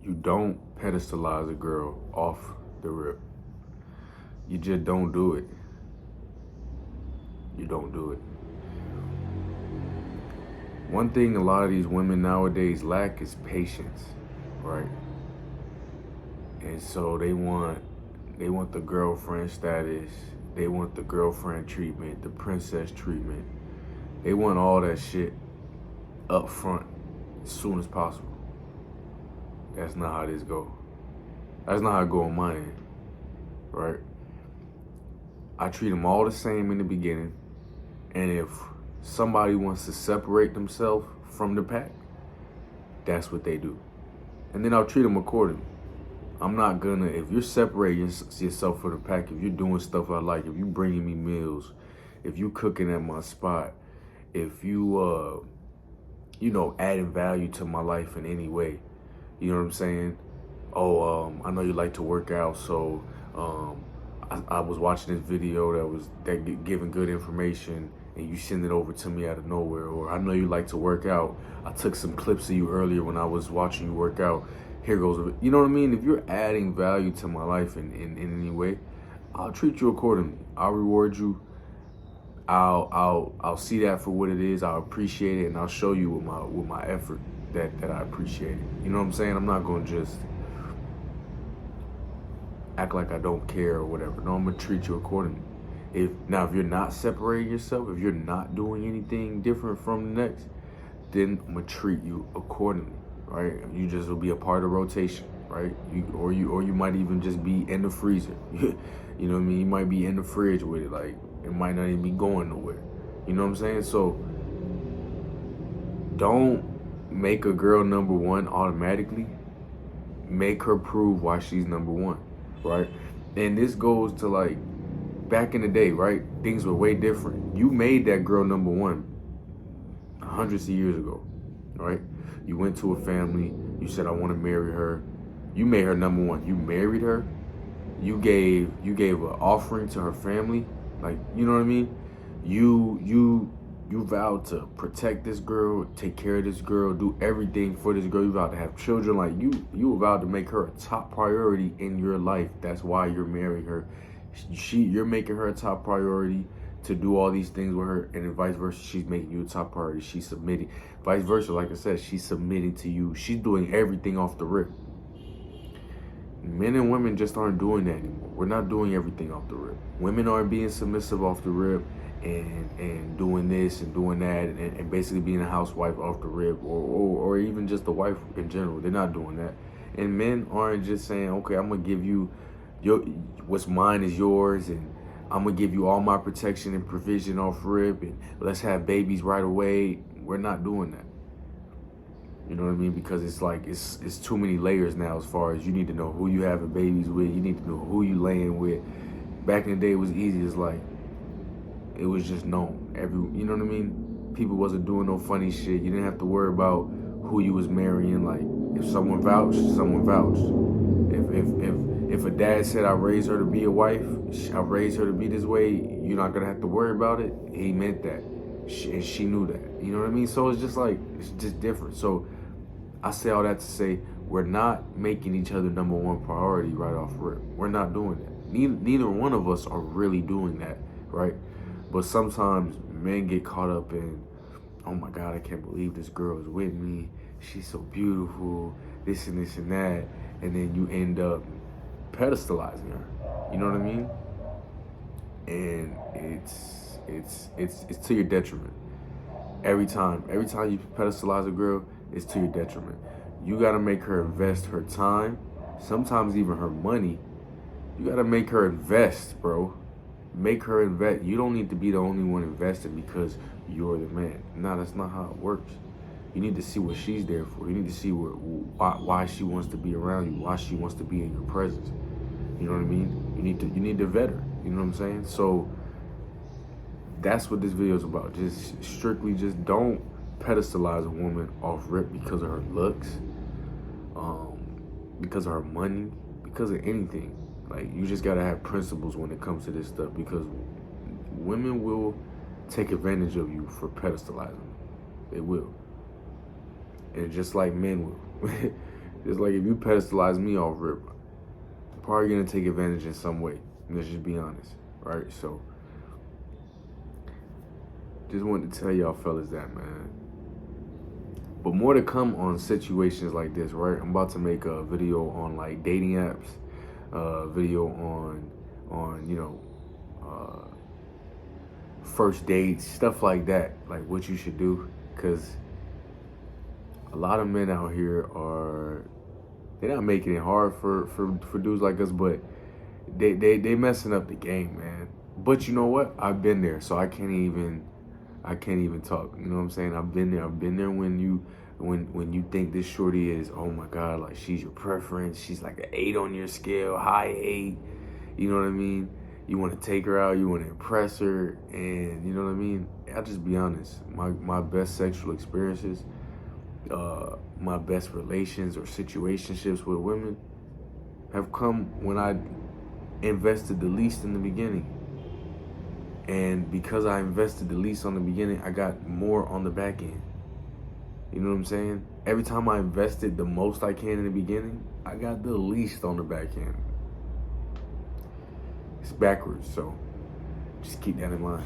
You don't pedestalize a girl off the rip. You just don't do it. You don't do it. One thing a lot of these women nowadays lack is patience, right? And so they want the girlfriend status, they want the girlfriend treatment, the princess treatment. They want all that shit up front as soon as possible. That's not how this go. That's not how it go on my end, right? I treat them all the same in the beginning, and if somebody wants to separate themselves from the pack, that's what they do. And then I'll treat them accordingly. I'm not gonna, if you're separating yourself from the pack, if you're doing stuff I like, if you bringing me meals, if you cooking at my spot, if you, adding value to my life in any way, you know what I'm saying? Oh, I know you like to work out, so I was watching this video that giving good information, and you send it over to me out of nowhere. Or I know you like to work out. I took some clips of you earlier when I was watching you work out. Here goes, you know what I mean? If you're adding value to my life in any way, I'll treat you accordingly. I'll reward you. I'll see that for what it is. I'll appreciate it, and I'll show you with my effort that I appreciate it. You know what I'm saying? I'm not gonna just act like I don't care or whatever. No, I'm gonna treat you accordingly. If you're not separating yourself, if you're not doing anything different from the next, then I'm gonna treat you accordingly, right? You just will be a part of rotation, right? You might even just be in the freezer. You know what I mean? You might be in the fridge with it, like it might not even be going nowhere. You know what I'm saying? So don't make a girl number one automatically. Make her prove why she's number one, right? And this goes to like back in the day, right? Things were way different. You made that girl number one hundreds of years ago, right? You went to a family, you said, I want to marry her. You made her number one. You married her. You gave an offering to her family. Like, you know what I mean? You vowed to protect this girl, take care of this girl, do everything for this girl. You vowed to have children. Like you vowed to make her a top priority in your life. That's why you're marrying her. You're making her a top priority to do all these things with her, and then vice versa, she's making you a top priority. She's submitting. Vice versa, like I said, she's submitting to you. She's doing everything off the rip. Men and women just aren't doing that anymore. We're not doing everything off the rip. Women aren't being submissive off the rip and doing this and doing that and basically being a housewife off the rip or even just a wife in general. They're not doing that. And men aren't just saying, okay, I'm going to give you what's mine is yours, and I'm going to give you all my protection and provision off rip, and let's have babies right away. We're not doing that. You know what I mean? Because it's like, it's too many layers now as far as you need to know who you having babies with. You need to know who you laying with. Back in the day, it was easy. It's like, it was just known. You know what I mean? People wasn't doing no funny shit. You didn't have to worry about who you was marrying. Like, if someone vouched, someone vouched. If a dad said, I raised her to be a wife, I raised her to be this way, you're not going to have to worry about it. He meant that. And she knew that. You know what I mean? So it's just like, it's just different. So I say all that to say, we're not making each other number one priority right off rip. We're not doing that. Neither one of us are really doing that, right? But sometimes men get caught up in, oh my God, I can't believe this girl is with me. She's so beautiful, this and this and that. And then you end up pedestalizing her. You know what I mean? And it's to your detriment. Every time you pedestalize a girl, it's to your detriment. You gotta make her invest her time, sometimes even her money. You gotta make her invest, bro. Make her invest. You don't need to be the only one investing because you're the man. No, that's not how it works. You need to see what she's there for. You need to see why she wants to be around you, why she wants to be in your presence. You know what I mean? You need to vet her. You know what I'm saying? So that's what this video is about. Just strictly, just don't pedestalize a woman off rip because of her looks, because of her money, because of anything. Like, you just gotta have principles when it comes to this stuff, because women will take advantage of you for pedestalizing. They will. And just like men will. Just like if you pedestalize me off rip, I'm probably gonna take advantage in some way. Let's just be honest, right? So, just wanted to tell y'all fellas that, man. But more to come on situations like this, right? I'm about to make a video on like dating apps, video on first dates, stuff like that, like what you should do, because a lot of men out here they're not making it hard for dudes like us, but they messing up the game, man. But you know what? I've been there, so I can't even talk. You know what I'm saying? I've been there when you think this shorty is, oh my God, like she's your preference. She's like an 8 on your scale, high 8. You know what I mean? You want to take her out, you want to impress her, and you know what I mean? I'll just be honest. My best sexual experiences, my best relations or situationships with women have come when I invested the least in the beginning. And because I invested the least on the beginning, I got more on the back end. You know what I'm saying? Every time I invested the most I can in the beginning, I got the least on the back end. It's backwards, so just keep that in mind.